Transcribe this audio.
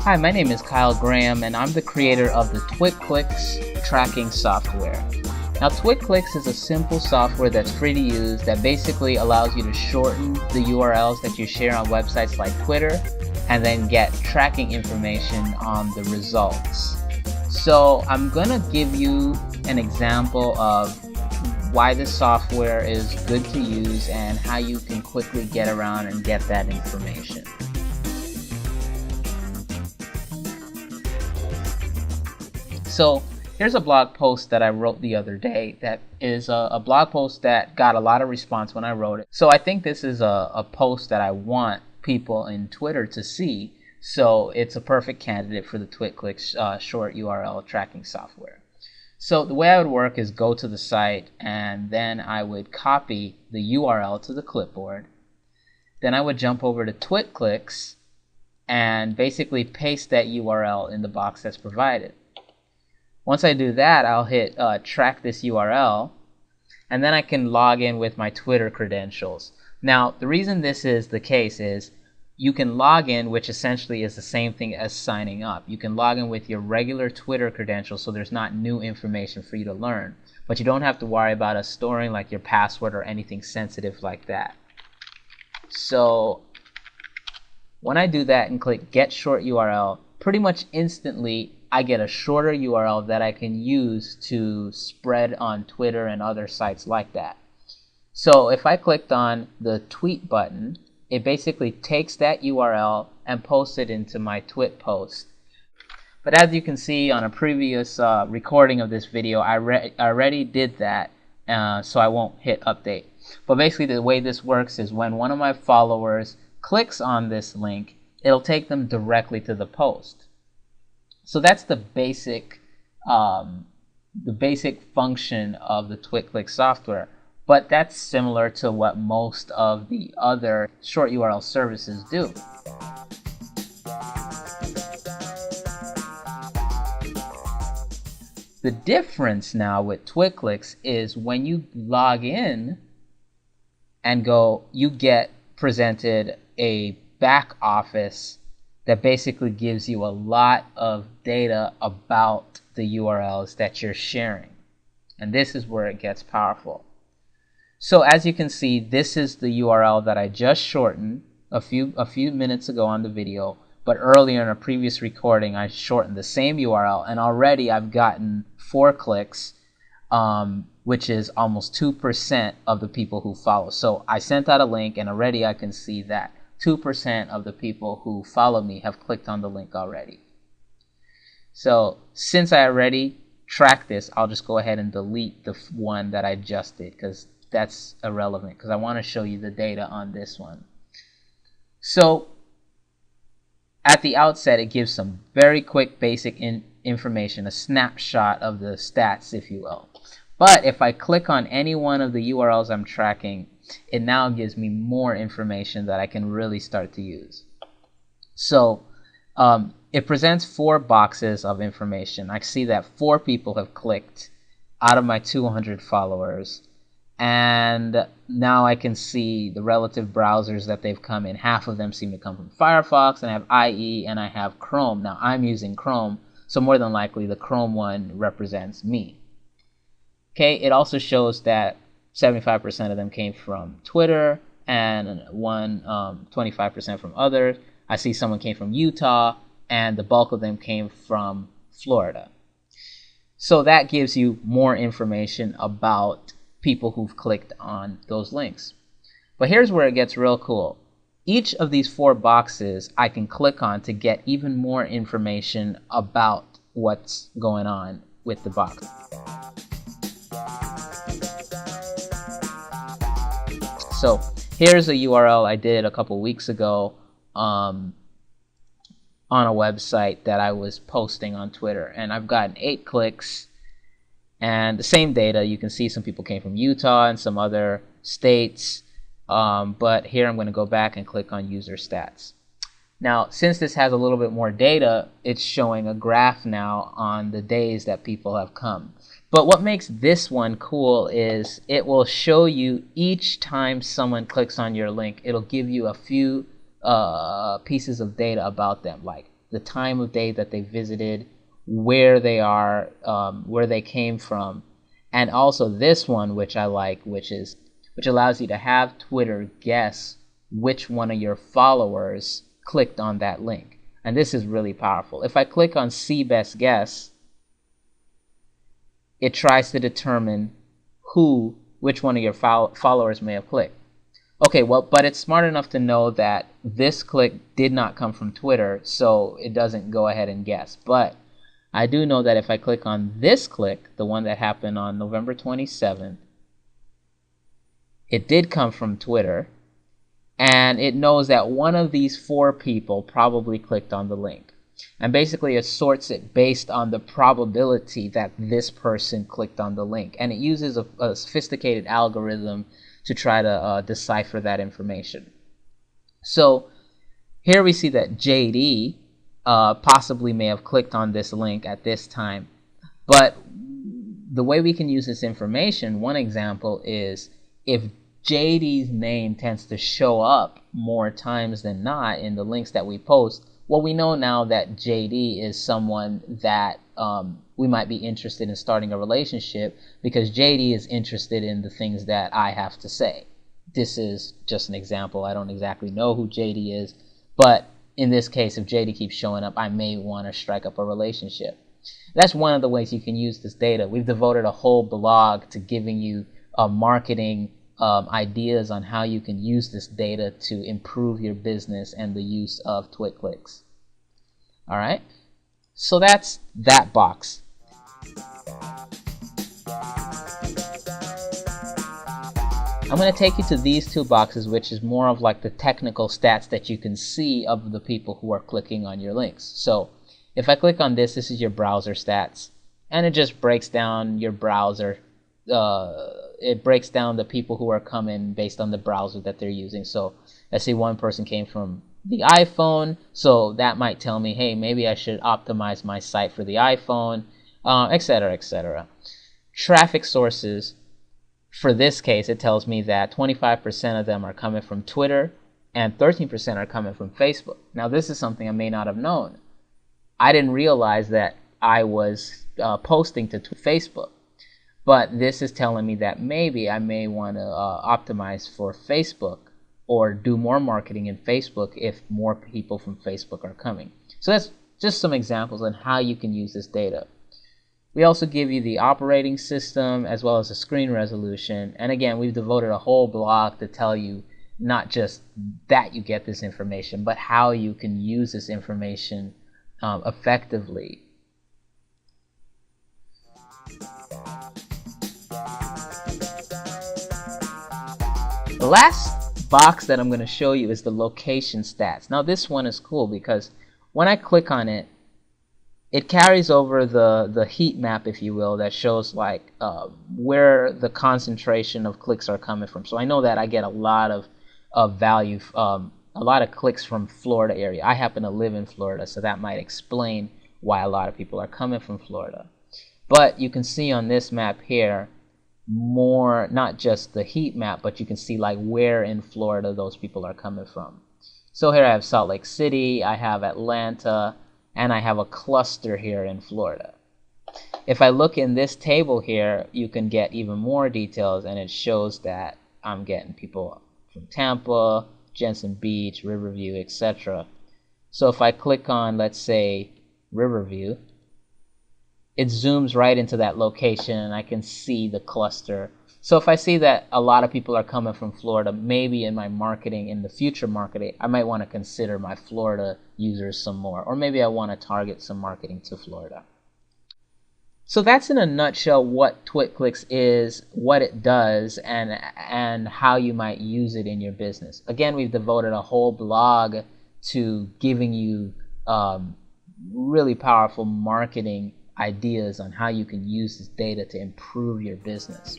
Hi, my name is Kyle Graham and I'm the creator of the TwitClicks tracking software. Now TwitClicks is a simple software that's free to use that basically allows you to shorten the URLs that you share on websites like Twitter and then get tracking information on the results. So I'm gonna give you an example of why this software is good to use and how you can quickly get around and get that information. So here's a blog post that I wrote the other day that is a blog post that got a lot of response when I wrote it. So I think this is a post that I want people in Twitter to see. So it's a perfect candidate for the TwitClicks short URL tracking software. So the way I would work is go to the site and then I would copy the URL to the clipboard. Then I would jump over to TwitClicks and basically paste that URL in the box that's provided. Once I do that, I'll hit track this URL, and then I can log in with my Twitter credentials. Now, the reason this is the case is you can log in, which essentially is the same thing as signing up. You can log in with your regular Twitter credentials, so there's not new information for you to learn. But you don't have to worry about us storing like your password or anything sensitive like that. So when I do that and click Get Short URL, pretty much instantly I get a shorter URL that I can use to spread on Twitter and other sites like that. So if I clicked on the tweet button, it basically takes that URL and posts it into my twit post. But as you can see on a previous recording of this video, I already did that, so I won't hit update. But basically the way this works is when one of my followers clicks on this link, it'll take them directly to the post. So that's the basic function of the TwitClicks software, but that's similar to what most of the other short URL services do. The difference now with TwitClicks is when you log in and go, you get presented a back office that basically gives you a lot of data about the URLs that you're sharing. And this is where it gets powerful. So as you can see, this is the URL that I just shortened a few minutes ago on the video, but earlier in a previous recording I shortened the same URL and already I've gotten 4 clicks, which is almost 2% of the people who follow. So I sent out a link and already I can see that 2% of the people who follow me have clicked on the link already. So since I already tracked this, I'll just go ahead and delete the one that I just did because that's irrelevant because I want to show you the data on this one. So at the outset, it gives some very quick basic information, a snapshot of the stats, if you will. But if I click on any one of the URLs I'm tracking, it now gives me more information that I can really start to use. So it presents 4 boxes of information. I see that 4 people have clicked out of my 200 followers. And now I can see the relative browsers that they've come in. Half of them seem to come from Firefox, and I have IE and I have Chrome. Now I'm using Chrome, so more than likely the Chrome one represents me. Okay, it also shows that 75% of them came from Twitter and 25% from others. I see someone came from Utah and the bulk of them came from Florida. So that gives you more information about people who've clicked on those links. But here's where it gets real cool. Each of these 4 boxes I can click on to get even more information about what's going on with the box. So here's a URL I did a couple weeks ago on a website that I was posting on Twitter, and I've gotten 8 clicks and the same data. You can see some people came from Utah and some other states, but here I'm going to go back and click on user stats. Now since this has a little bit more data, it's showing a graph now on the days that people have come. But what makes this one cool is it will show you each time someone clicks on your link, it'll give you a few pieces of data about them, like the time of day that they visited, where they are, where they came from, and also this one, which I like, which allows you to have Twitter guess which one of your followers clicked on that link. And this is really powerful. If I click on see best guess, it tries to determine which one of your followers may have clicked. Okay, well, but it's smart enough to know that this click did not come from Twitter, so it doesn't go ahead and guess. But I do know that if I click on this click, the one that happened on November 27th, it did come from Twitter, and it knows that one of these 4 people probably clicked on the link. And basically it sorts it based on the probability that this person clicked on the link. And it uses a sophisticated algorithm to try to decipher that information. So here we see that JD possibly may have clicked on this link at this time. But the way we can use this information, one example is if JD's name tends to show up more times than not in the links that we post, well, we know now that JD is someone that we might be interested in starting a relationship, because JD is interested in the things that I have to say. This is just an example. I don't exactly know who JD is, but in this case, if JD keeps showing up, I may want to strike up a relationship. That's one of the ways you can use this data. We've devoted a whole blog to giving you marketing ideas on how you can use this data to improve your business and the use of TwitClicks. All right, so that's that box. I'm going to take you to these 2 boxes, which is more of like the technical stats that you can see of the people who are clicking on your links. So if I click on this, this is your browser stats, and it just breaks down your browser. It breaks down the people who are coming based on the browser that they're using. So let's see, one person came from the iPhone, so that might tell me, hey, maybe I should optimize my site for the iPhone, etc., etc. Traffic sources, for this case, it tells me that 25% of them are coming from Twitter and 13% are coming from Facebook. Now, this is something I may not have known. I didn't realize that I was posting to Facebook. But this is telling me that maybe I may want to optimize for Facebook or do more marketing in Facebook if more people from Facebook are coming. So that's just some examples on how you can use this data. We also give you the operating system as well as the screen resolution. And again, we've devoted a whole blog to tell you not just that you get this information, but how you can use this information effectively. The last box that I'm going to show you is the location stats. Now this one is cool because when I click on it, it carries over the heat map, if you will, that shows like where the concentration of clicks are coming from. So I know that I get a lot of value, a lot of clicks from Florida area. I happen to live in Florida, so that might explain why a lot of people are coming from Florida. But you can see on this map here, more not just the heat map, but you can see like where in Florida those people are coming from. So here I have Salt Lake City, I have Atlanta, and I have a cluster here in Florida. If I look in this table here, you can get even more details, and it shows that I'm getting people from Tampa, Jensen Beach, Riverview, etc. So if I click on, let's say, Riverview, it zooms right into that location and I can see the cluster. So if I see that a lot of people are coming from Florida, maybe in my marketing, in the future marketing, I might want to consider my Florida users some more. Or maybe I want to target some marketing to Florida. So that's in a nutshell what TwitClicks is, what it does, and how you might use it in your business. Again, we've devoted a whole blog to giving you really powerful marketing ideas on how you can use this data to improve your business.